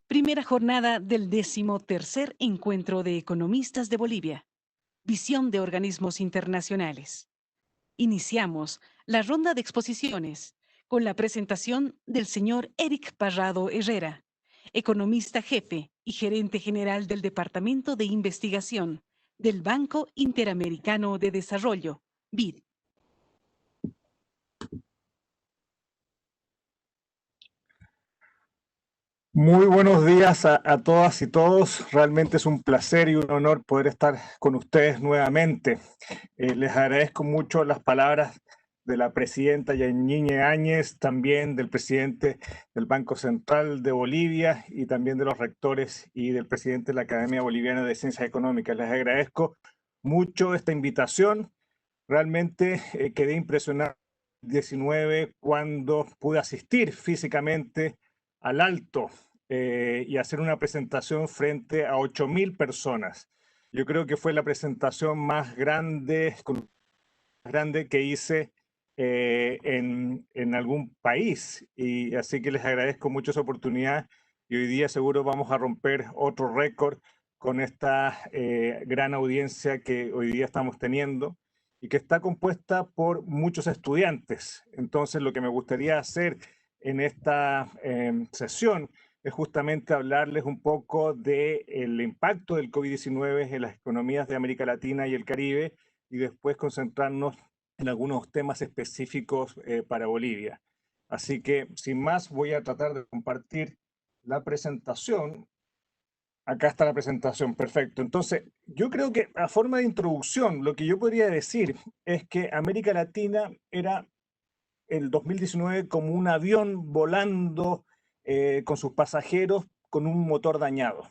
Primera jornada del 13º Encuentro de Economistas de Bolivia. Visión de organismos internacionales. Iniciamos la ronda de exposiciones con la presentación del señor Eric Parrado Herrera, economista jefe y gerente general del Departamento de Investigación del Banco Interamericano de Desarrollo, BID. Muy buenos días a todas y todos. Realmente es un placer y un honor poder estar con ustedes nuevamente. Les agradezco mucho las palabras de la presidenta Yanine Áñez, también del presidente del Banco Central de Bolivia y también de los rectores y del presidente de la Academia Boliviana de Ciencias Económicas. Les agradezco mucho esta invitación. Realmente quedé impresionado en 2019 cuando pude asistir físicamente al Alto y hacer una presentación frente a 8.000 personas. Yo creo que fue la presentación más grande que hice en algún país, y así que les agradezco mucho esa oportunidad, y hoy día seguro vamos a romper otro récord con esta gran audiencia que hoy día estamos teniendo y que está compuesta por muchos estudiantes. Entonces, lo que me gustaría hacer en esta sesión es justamente hablarles un poco del impacto del COVID-19 en las economías de América Latina y el Caribe, y después concentrarnos en algunos temas específicos para Bolivia. Así que, sin más, voy a tratar de compartir la presentación. Acá está la presentación, perfecto. Entonces, yo creo que a forma de introducción, lo que yo podría decir es que América Latina era el 2019 como un avión volando con sus pasajeros con un motor dañado.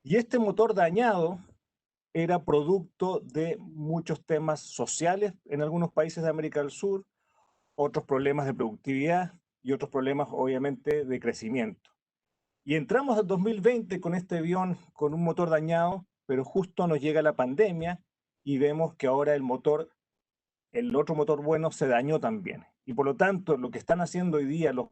Y este motor dañado era producto de muchos temas sociales en algunos países de América del Sur, otros problemas de productividad y otros problemas, obviamente, de crecimiento. Y entramos al 2020 con este avión con un motor dañado, pero justo nos llega la pandemia y vemos que ahora el otro motor bueno se dañó también. Y por lo tanto, lo que están haciendo hoy día los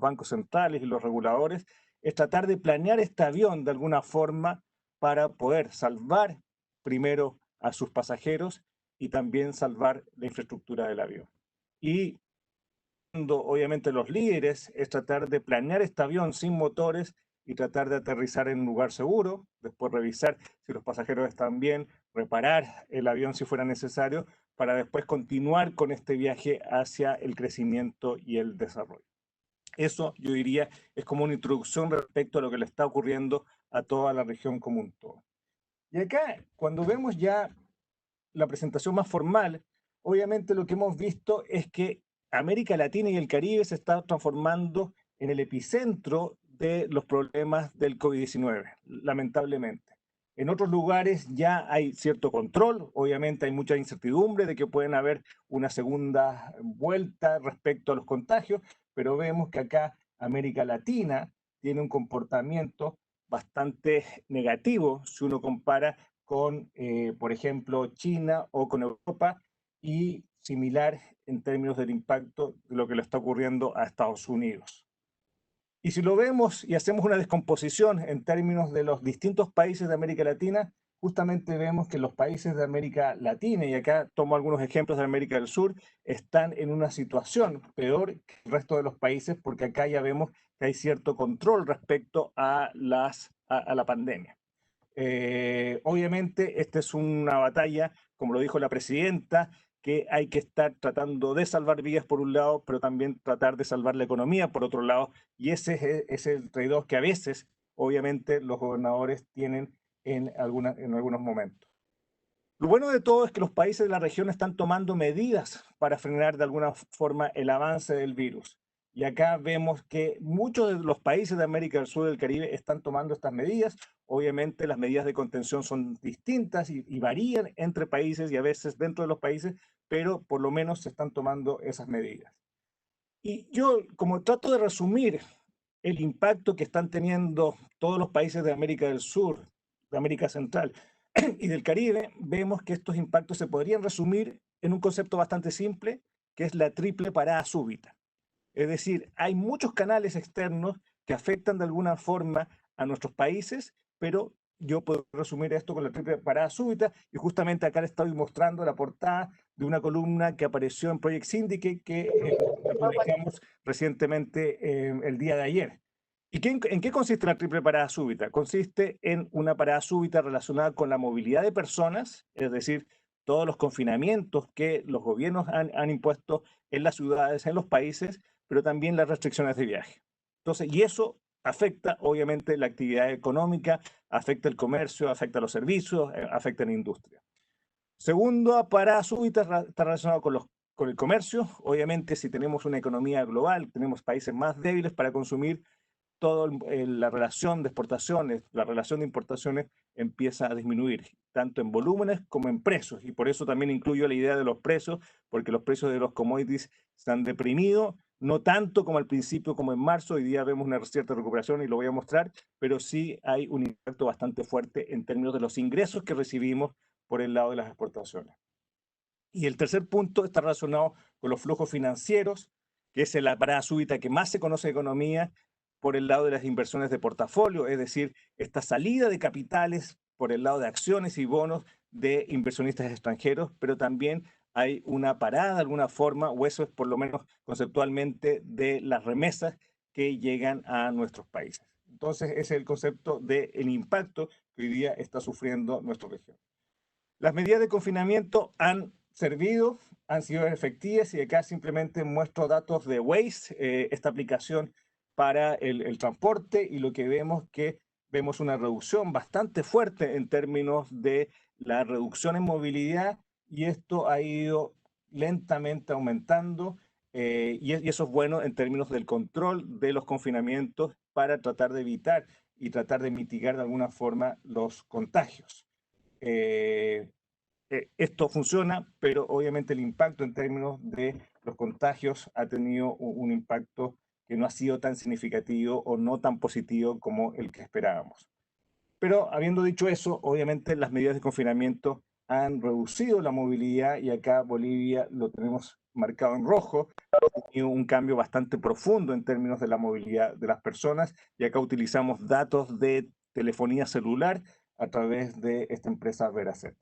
bancos centrales y los reguladores es tratar de planear este avión de alguna forma para poder salvar primero a sus pasajeros y también salvar la infraestructura del avión. Y obviamente los líderes es tratar de planear este avión sin motores y tratar de aterrizar en un lugar seguro, después revisar si los pasajeros están bien, reparar el avión si fuera necesario, para después continuar con este viaje hacia el crecimiento y el desarrollo. Eso, yo diría, es como una introducción respecto a lo que le está ocurriendo a toda la región como un todo. Y acá, cuando vemos ya la presentación más formal, obviamente lo que hemos visto es que América Latina y el Caribe se están transformando en el epicentro de los problemas del COVID-19, lamentablemente. En otros lugares ya hay cierto control, obviamente hay mucha incertidumbre de que pueden haber una segunda vuelta respecto a los contagios, pero vemos que acá América Latina tiene un comportamiento bastante negativo si uno compara con, por ejemplo, China o con Europa, y similar en términos del impacto de lo que le está ocurriendo a Estados Unidos. Y si lo vemos y hacemos una descomposición en términos de los distintos países de América Latina, justamente vemos que los países de América Latina, y acá tomo algunos ejemplos de América del Sur, están en una situación peor que el resto de los países, porque acá ya vemos que hay cierto control respecto a la pandemia. Obviamente, esta es una batalla, como lo dijo la presidenta, que hay que estar tratando de salvar vidas por un lado, pero también tratar de salvar la economía por otro lado, y ese es el trade-off que a veces, obviamente, los gobernadores tienen en algunos momentos. Lo bueno de todo es que los países de la región están tomando medidas para frenar de alguna forma el avance del virus. Y acá vemos que muchos de los países de América del Sur y del Caribe están tomando estas medidas. Obviamente las medidas de contención son distintas y varían entre países y a veces dentro de los países, pero por lo menos se están tomando esas medidas. Y yo, como trato de resumir el impacto que están teniendo todos los países de América del Sur, de América Central y del Caribe, vemos que estos impactos se podrían resumir en un concepto bastante simple, que es la triple parada súbita. Es decir, hay muchos canales externos que afectan de alguna forma a nuestros países, pero yo puedo resumir esto con la triple parada súbita, y justamente acá les estoy mostrando la portada de una columna que apareció en Project Syndicate que publicamos recientemente el día de ayer. ¿Y en qué consiste la triple parada súbita? Consiste en una parada súbita relacionada con la movilidad de personas, es decir, todos los confinamientos que los gobiernos han impuesto en las ciudades, en los países, pero también las restricciones de viaje. Entonces, y eso afecta obviamente la actividad económica, afecta el comercio, afecta los servicios, afecta la industria. Segundo, parada súbita está relacionado con el comercio. Obviamente, si tenemos una economía global, tenemos países más débiles para consumir, toda la relación de exportaciones, la relación de importaciones empieza a disminuir, tanto en volúmenes como en precios. Y por eso también incluyo la idea de los precios, porque los precios de los commodities se han deprimido, no tanto como al principio, como en marzo. Hoy día vemos una cierta recuperación y lo voy a mostrar, pero sí hay un impacto bastante fuerte en términos de los ingresos que recibimos por el lado de las exportaciones. Y el tercer punto está relacionado con los flujos financieros, que es la parada súbita que más se conoce en economía, por el lado de las inversiones de portafolio, es decir, esta salida de capitales por el lado de acciones y bonos de inversionistas extranjeros, pero también hay una parada de alguna forma, o eso es por lo menos conceptualmente, de las remesas que llegan a nuestros países. Entonces, ese es el concepto del impacto que hoy día está sufriendo nuestra región. Las medidas de confinamiento han servido, han sido efectivas, y acá simplemente muestro datos de Waze, esta aplicación para el transporte, y lo que vemos que vemos una reducción bastante fuerte en términos de la reducción en movilidad, y esto ha ido lentamente aumentando, y eso es bueno en términos del control de los confinamientos para tratar de evitar y tratar de mitigar de alguna forma los contagios. Eh, Esto funciona, pero obviamente el impacto en términos de los contagios ha tenido un impacto que no ha sido tan significativo o no tan positivo como el que esperábamos. Pero habiendo dicho eso, obviamente las medidas de confinamiento han reducido la movilidad, y acá Bolivia lo tenemos marcado en rojo. Ha tenido un cambio bastante profundo en términos de la movilidad de las personas, y acá utilizamos datos de telefonía celular a través de esta empresa Veracet.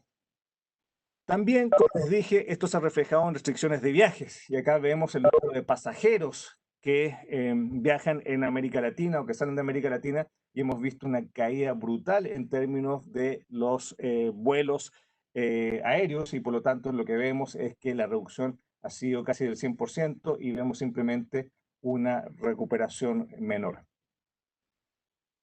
También, como les dije, esto se ha reflejado en restricciones de viajes, y acá vemos el número de pasajeros que viajan en América Latina o que salen de América Latina, y hemos visto una caída brutal en términos de los vuelos aéreos, y por lo tanto lo que vemos es que la reducción ha sido casi del 100%, y vemos simplemente una recuperación menor.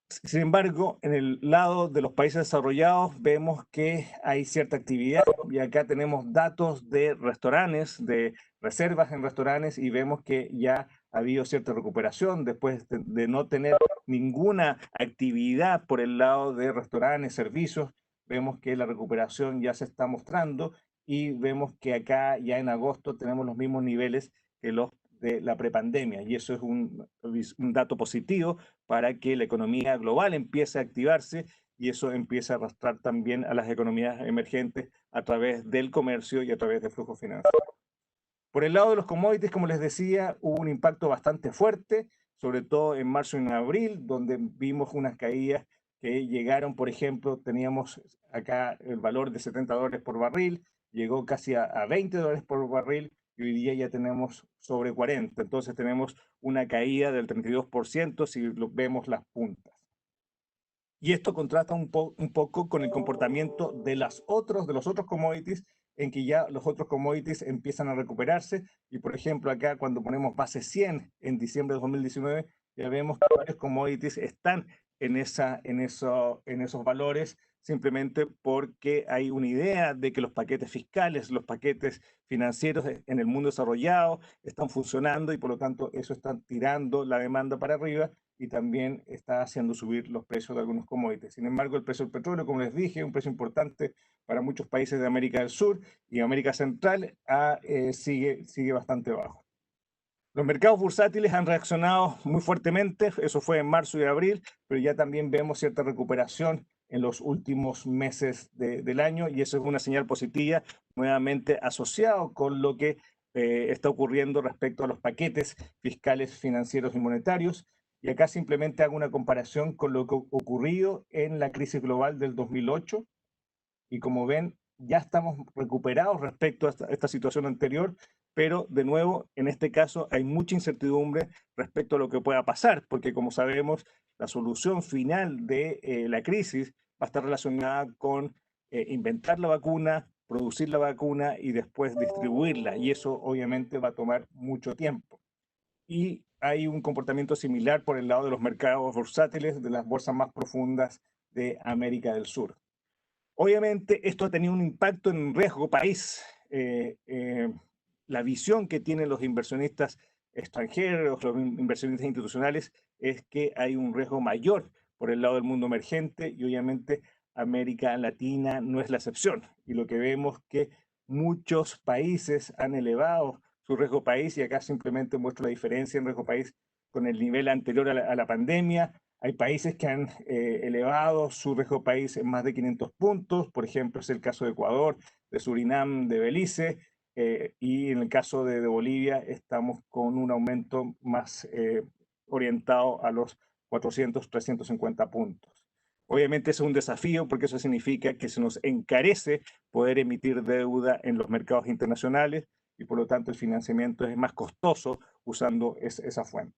Sin embargo, en el lado de los países desarrollados vemos que hay cierta actividad, y acá tenemos datos de restaurantes, de reservas en restaurantes, y vemos que ya ha habido cierta recuperación después de no tener ninguna actividad por el lado de restaurantes, servicios. Vemos que la recuperación ya se está mostrando, y vemos que acá ya en agosto tenemos los mismos niveles que los de la prepandemia, y eso es un dato positivo para que la economía global empiece a activarse, y eso empieza a arrastrar también a las economías emergentes a través del comercio y a través de flujos financieros. Por el lado de los commodities, como les decía, hubo un impacto bastante fuerte, sobre todo en marzo y en abril, donde vimos unas caídas que llegaron, por ejemplo, teníamos acá el valor de $70 por barril, llegó casi a $20 por barril, y hoy día ya tenemos sobre 40. Entonces tenemos una caída del 32% si vemos las puntas. Y esto contrasta un poco con el comportamiento de los otros commodities, en que ya los otros commodities empiezan a recuperarse. Y por ejemplo, acá cuando ponemos base 100 en diciembre de 2019, ya vemos que varios commodities están en esos valores, simplemente porque hay una idea de que los paquetes fiscales, los paquetes financieros en el mundo desarrollado están funcionando, y por lo tanto eso está tirando la demanda para arriba, y también está haciendo subir los precios de algunos commodities. Sin embargo, el precio del petróleo, como les dije, es un precio importante para muchos países de América del Sur y América Central, sigue bastante bajo. Los mercados bursátiles han reaccionado muy fuertemente, eso fue en marzo y abril, pero ya también vemos cierta recuperación en los últimos meses del año, y eso es una señal positiva, nuevamente asociado con lo que está ocurriendo respecto a los paquetes fiscales, financieros y monetarios. Y acá simplemente hago una comparación con lo que ocurrido en la crisis global del 2008, y como ven, ya estamos recuperados respecto a esta situación anterior, pero de nuevo, en este caso hay mucha incertidumbre respecto a lo que pueda pasar, porque como sabemos, la solución final de la crisis va a estar relacionada con inventar la vacuna, producir la vacuna y después distribuirla, y eso obviamente va a tomar mucho tiempo. Y hay un comportamiento similar por el lado de los mercados bursátiles de las bolsas más profundas de América del Sur. Obviamente, esto ha tenido un impacto en riesgo país. La visión que tienen los inversionistas extranjeros, los inversionistas institucionales, es que hay un riesgo mayor por el lado del mundo emergente, y obviamente América Latina no es la excepción. Y lo que vemos que muchos países han elevado su riesgo país, y acá simplemente muestro la diferencia en riesgo país con el nivel anterior a la pandemia. Hay países que han elevado su riesgo país en más de 500 puntos, por ejemplo, es el caso de Ecuador, de Surinam, de Belice, y en el caso de Bolivia estamos con un aumento más orientado a los 400, 350 puntos. Obviamente es un desafío porque eso significa que se nos encarece poder emitir deuda en los mercados internacionales, y por lo tanto el financiamiento es más costoso usando esa fuente.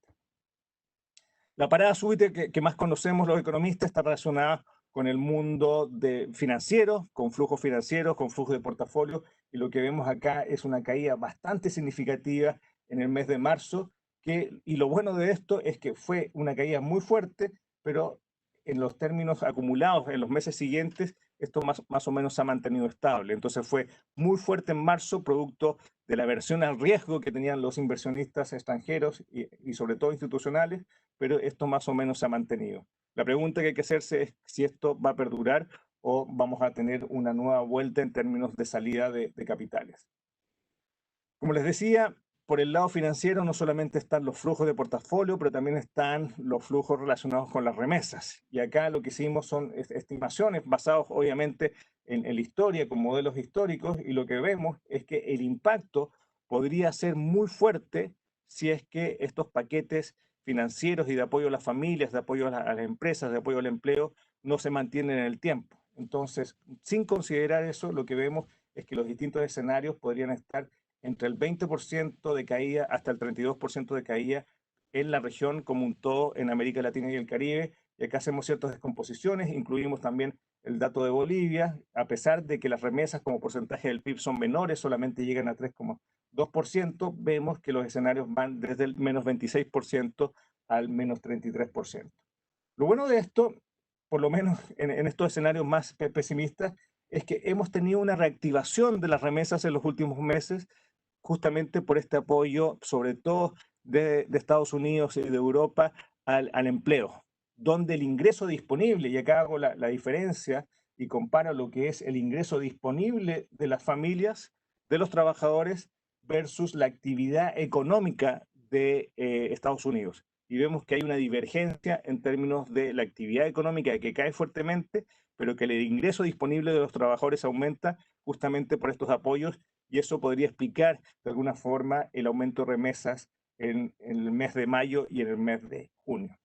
La parada súbita que más conocemos los economistas está relacionada con el mundo financiero, con flujos financieros, con flujos de portafolio, y lo que vemos acá es una caída bastante significativa en el mes de marzo, y lo bueno de esto es que fue una caída muy fuerte, pero en los términos acumulados en los meses siguientes, esto más o menos se ha mantenido estable. Entonces fue muy fuerte en marzo, producto de la aversión al riesgo que tenían los inversionistas extranjeros y sobre todo institucionales, pero esto más o menos se ha mantenido. La pregunta que hay que hacerse es si esto va a perdurar o vamos a tener una nueva vuelta en términos de salida de capitales. Como les decía, por el lado financiero no solamente están los flujos de portafolio, pero también están los flujos relacionados con las remesas. Y acá lo que hicimos son estimaciones basadas obviamente en la historia, con modelos históricos, y lo que vemos es que el impacto podría ser muy fuerte si es que estos paquetes financieros y de apoyo a las familias, de apoyo a las empresas, de apoyo al empleo, no se mantienen en el tiempo. Entonces, sin considerar eso, lo que vemos es que los distintos escenarios podrían estar entre el 20% de caída hasta el 32% de caída en la región como un todo, en América Latina y el Caribe. Y acá hacemos ciertas descomposiciones, incluimos también el dato de Bolivia, a pesar de que las remesas como porcentaje del PIB son menores, solamente llegan a 3,2%, vemos que los escenarios van desde el menos 26% al menos 33%. Lo bueno de esto, por lo menos en estos escenarios más pesimistas, es que hemos tenido una reactivación de las remesas en los últimos meses, justamente por este apoyo, sobre todo de Estados Unidos y de Europa, al empleo, donde el ingreso disponible, y acá hago la diferencia y comparo lo que es el ingreso disponible de las familias, de los trabajadores, versus la actividad económica de Estados Unidos. Y vemos que hay una divergencia en términos de la actividad económica que cae fuertemente, pero que el ingreso disponible de los trabajadores aumenta justamente por estos apoyos, y eso podría explicar de alguna forma el aumento de remesas en el mes de mayo y en el mes de junio.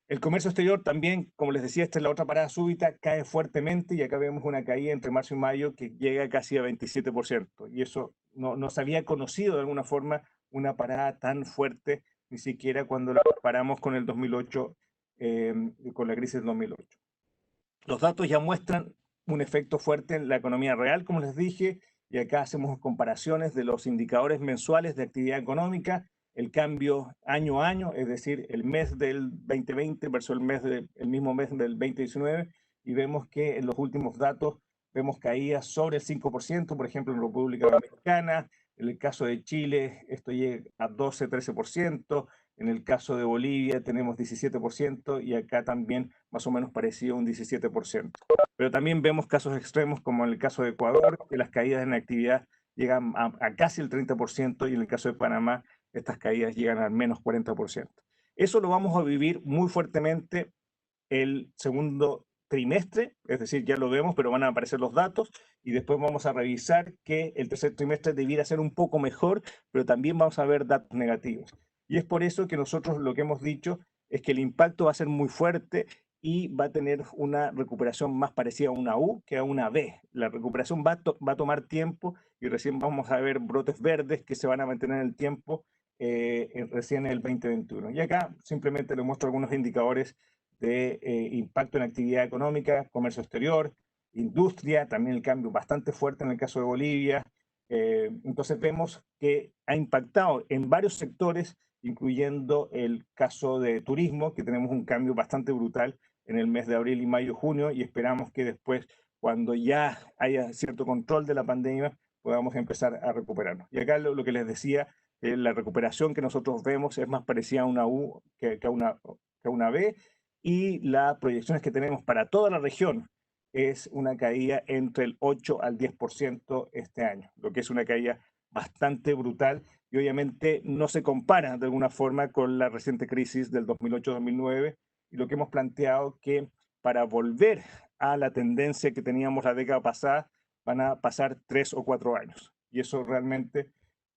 El comercio exterior también, como les decía, esta es la otra parada súbita, cae fuertemente, y acá vemos una caída entre marzo y mayo que llega casi a 27%, y eso no se había conocido de alguna forma una parada tan fuerte, ni siquiera cuando la comparamos con el 2008, con la crisis del 2008. Los datos ya muestran un efecto fuerte en la economía real, como les dije, y acá hacemos comparaciones de los indicadores mensuales de actividad económica, el cambio año a año, es decir, el mes del 2020 versus el mismo mes del 2019, y vemos que en los últimos datos vemos caídas sobre el 5%, por ejemplo, en República Dominicana. En el caso de Chile, esto llega a 12, 13%. En el caso de Bolivia tenemos 17%, y acá también más o menos parecido a un 17%. Pero también vemos casos extremos como en el caso de Ecuador, que las caídas en actividad llegan a casi el 30%, y en el caso de Panamá estas caídas llegan al menos 40%. Eso lo vamos a vivir muy fuertemente el segundo trimestre, es decir, ya lo vemos, pero van a aparecer los datos y después vamos a revisar que el tercer trimestre debiera ser un poco mejor, pero también vamos a ver datos negativos. Y es por eso que nosotros lo que hemos dicho es que el impacto va a ser muy fuerte y va a tener una recuperación más parecida a una U que a una V. La recuperación va a tomar tiempo y recién vamos a ver brotes verdes que se van a mantener en el tiempo recién en el 2021. Y acá simplemente les muestro algunos indicadores de impacto en actividad económica, comercio exterior, industria, también el cambio bastante fuerte en el caso de Bolivia. Entonces vemos que ha impactado en varios sectores, incluyendo el caso de turismo, que tenemos un cambio bastante brutal en el mes de abril y mayo, junio, y esperamos que después, cuando ya haya cierto control de la pandemia, podamos empezar a recuperarnos. Y acá lo que les decía, la recuperación que nosotros vemos es más parecida a una U que a una B, y las proyecciones que tenemos para toda la región es una caída entre el 8 al 10% este año, lo que es una caída bastante brutal y obviamente no se compara de alguna forma con la reciente crisis del 2008-2009 y lo que hemos planteado que para volver a la tendencia que teníamos la década pasada van a pasar 3 o 4 años y eso realmente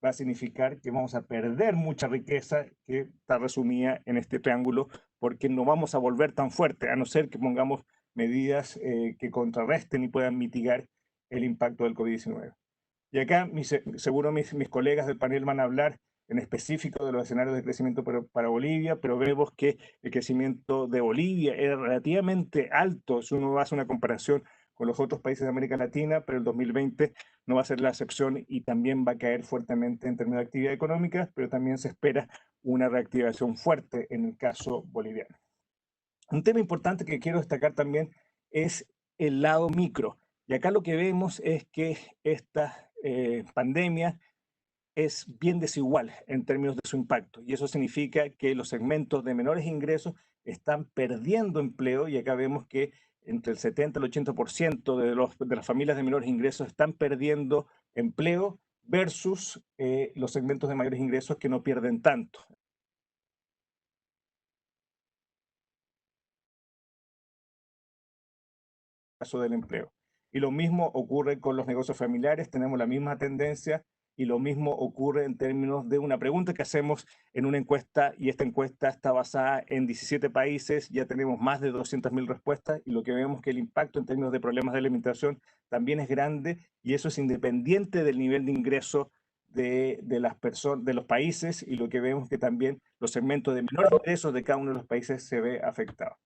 va a significar que vamos a perder mucha riqueza que está resumida en este triángulo porque no vamos a volver tan fuerte, a no ser que pongamos medidas que contrarresten y puedan mitigar el impacto del COVID-19. Y acá seguro mis colegas del panel van a hablar en específico de los escenarios de crecimiento para Bolivia, pero vemos que el crecimiento de Bolivia era relativamente alto si uno hace una comparación con los otros países de América Latina, pero el 2020 no va a ser la excepción y también va a caer fuertemente en términos de actividad económica, pero también se espera una reactivación fuerte en el caso boliviano. Un tema importante que quiero destacar también es el lado micro. Y acá lo que vemos es que esta pandemia es bien desigual en términos de su impacto. Y eso significa que los segmentos de menores ingresos están perdiendo empleo y acá vemos que entre el 70 y el 80% de las familias de menores ingresos están perdiendo empleo versus los segmentos de mayores ingresos que no pierden tanto. Caso del empleo. Y lo mismo ocurre con los negocios familiares, tenemos la misma tendencia y lo mismo ocurre en términos de una pregunta que hacemos en una encuesta y esta encuesta está basada en 17 países, ya tenemos más de 200.000 respuestas y lo que vemos que el impacto en términos de problemas de alimentación también es grande y eso es independiente del nivel de ingreso de las personas, de los países y lo que vemos que también los segmentos de menores ingresos de cada uno de los países se ve afectado.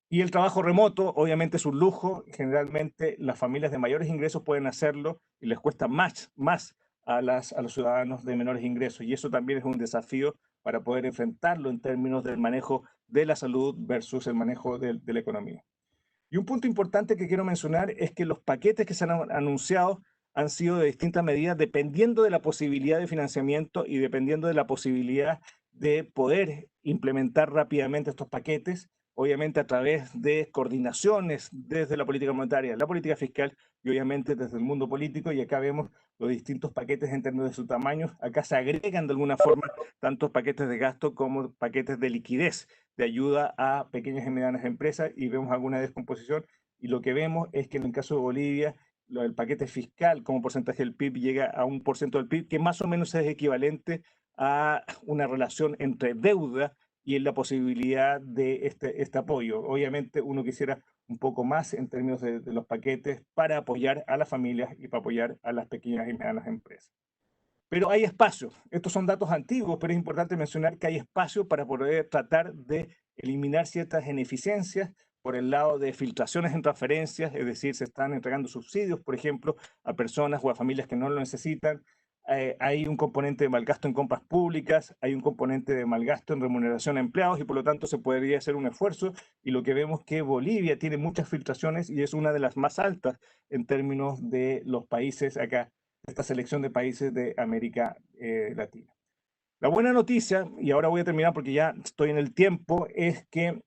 Y el trabajo remoto, obviamente, es un lujo. Generalmente las familias de mayores ingresos pueden hacerlo y les cuesta más a los ciudadanos de menores ingresos. Y eso también es un desafío para poder enfrentarlo en términos del manejo de la salud versus el manejo de la economía. Y un punto importante que quiero mencionar es que los paquetes que se han anunciado han sido de distintas medidas dependiendo de la posibilidad de financiamiento y dependiendo de la posibilidad de poder implementar rápidamente estos paquetes, obviamente a través de coordinaciones desde la política monetaria, la política fiscal y obviamente desde el mundo político. Y acá vemos los distintos paquetes en términos de su tamaño. Acá se agregan de alguna forma tantos paquetes de gasto como paquetes de liquidez de ayuda a pequeñas y medianas empresas y vemos alguna descomposición y lo que vemos es que en el caso de Bolivia el paquete fiscal como porcentaje del PIB llega a 1% del PIB, que más o menos es equivalente a una relación entre deuda y la posibilidad de este apoyo. Obviamente uno quisiera un poco más en términos de los paquetes para apoyar a las familias y para apoyar a las pequeñas y medianas empresas. Pero hay espacio. Estos son datos antiguos, pero es importante mencionar que hay espacio para poder tratar de eliminar ciertas ineficiencias por el lado de filtraciones en transferencias, es decir, se están entregando subsidios, por ejemplo, a personas o a familias que no lo necesitan. Hay un componente de malgasto en compras públicas, hay un componente de malgasto en remuneración a empleados y por lo tanto se podría hacer un esfuerzo. Y lo que vemos que Bolivia tiene muchas filtraciones y es una de las más altas en términos de los países acá esta selección de países de América Latina. La buena noticia, y ahora voy a terminar porque ya estoy en el tiempo, es que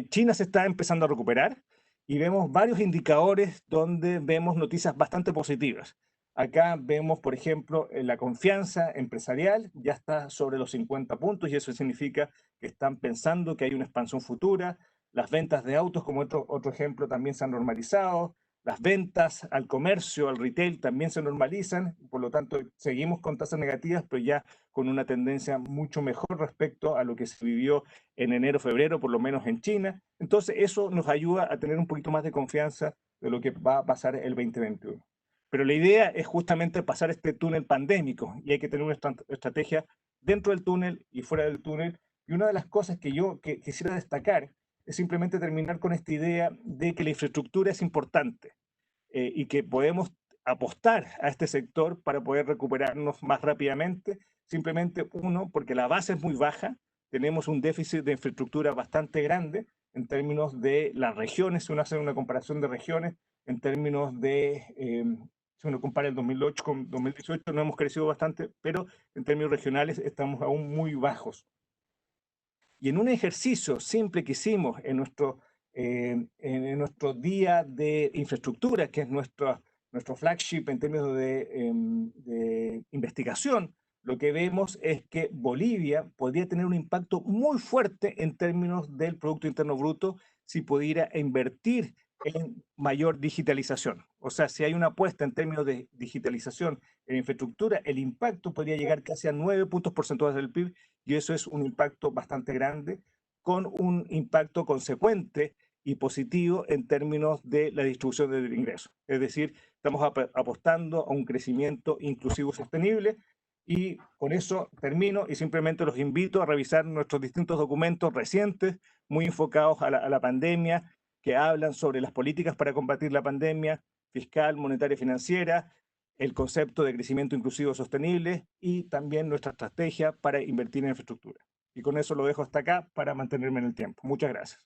China se está empezando a recuperar y vemos varios indicadores donde vemos noticias bastante positivas. Acá vemos, por ejemplo, la confianza empresarial ya está sobre los 50 puntos y eso significa que están pensando que hay una expansión futura. las ventas de autos, como otro ejemplo, también se han normalizado, las ventas al comercio, al retail, también se normalizan, por lo tanto, seguimos con tasas negativas, pero ya con una tendencia mucho mejor respecto a lo que se vivió en enero, febrero, por lo menos en China. Entonces, eso nos ayuda a tener un poquito más de confianza de lo que va a pasar el 2021. Pero la idea es justamente pasar este túnel pandémico y hay que tener una estrategia dentro del túnel y fuera del túnel. Y una de las cosas que yo quisiera destacar es simplemente terminar con esta idea de que la infraestructura es importante y que podemos apostar a este sector para poder recuperarnos más rápidamente. Simplemente uno, porque la base es muy baja, tenemos un déficit de infraestructura bastante grande en términos de las regiones, si uno hace una comparación de regiones, en términos de, si uno compara el 2008 con 2018, no hemos crecido bastante, pero en términos regionales estamos aún muy bajos. Y en un ejercicio simple que hicimos en nuestro día de infraestructura, que es nuestro flagship en términos de investigación, lo que vemos es que Bolivia podría tener un impacto muy fuerte en términos del Producto Interno Bruto si pudiera invertir en mayor digitalización. O sea, si hay una apuesta en términos de digitalización en infraestructura, el impacto podría llegar casi a 9 puntos porcentuales del PIB y eso es un impacto bastante grande, con un impacto consecuente y positivo en términos de la distribución del ingreso. Es decir, estamos apostando a un crecimiento inclusivo sostenible y con eso termino y simplemente los invito a revisar nuestros distintos documentos recientes, muy enfocados a la pandemia, que hablan sobre las políticas para combatir la pandemia, fiscal, monetaria y financiera, el concepto de crecimiento inclusivo sostenible y también nuestra estrategia para invertir en infraestructura. Y con eso lo dejo hasta acá para mantenerme en el tiempo. Muchas gracias.